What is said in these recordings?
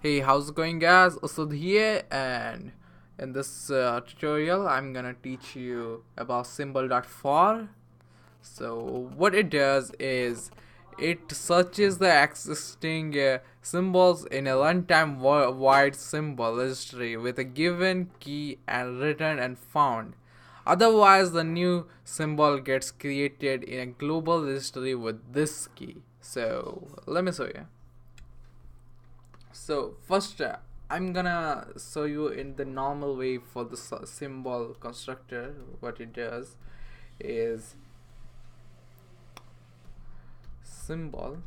Hey, how's it going, guys? Asud here, and in this tutorial I'm gonna teach you about Symbol.for. So what it does is it searches the existing symbols in a runtime wide symbol history with a given key and returned and found. Otherwise, the new symbol gets created in a global history with this key. So let me show you. So first, I'm gonna show you in the normal way for the symbol constructor. What it does is symbol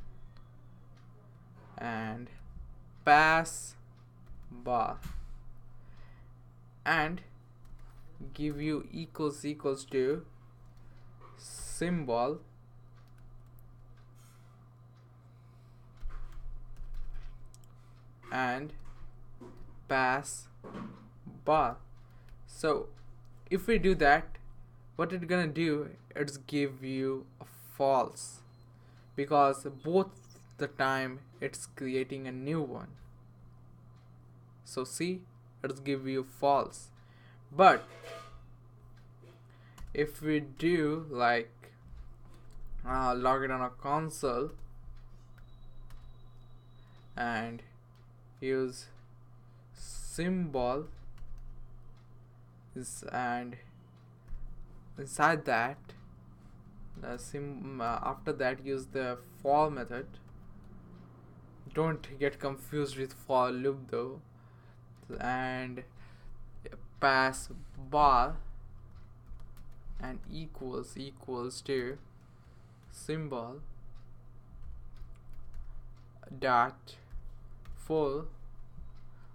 and pass bar and give you equals to symbol and pass bar. So if we do that, what it's gonna do, it's give you a false, because both the time it's creating a new one. So see, it's give you false. But if we do like log it on a console and use symbol and inside that the after that use the for method. Don't get confused with for loop though, and pass bar and equals to symbol dot full.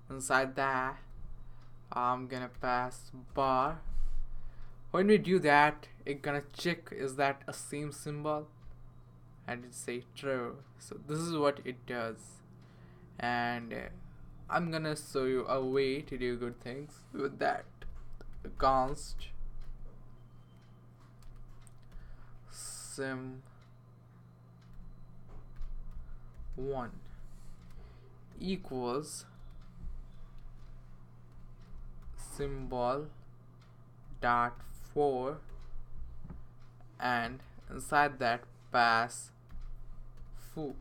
Inside that I'm gonna pass bar. When we do that, it's gonna check is that a same symbol, and it say true. So this is what it does, and I'm gonna show you a way to do good things with that. Const sim1 equals symbol dot for, and inside that pass foo.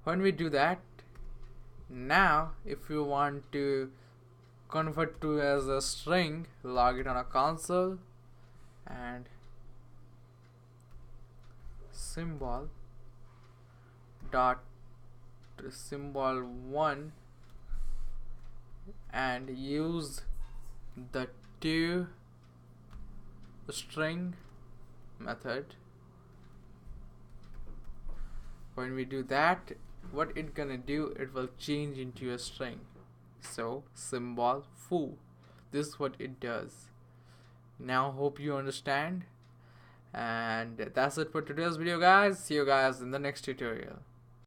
When we do that, now if you want to convert to as a string, log it on a console and symbol dot symbol 1 and use the to string method. When we do that, what it gonna do, it will change into a string. So symbol foo, this is what it does. Now hope you understand, and that's it for today's video, guys. See you guys in the next tutorial.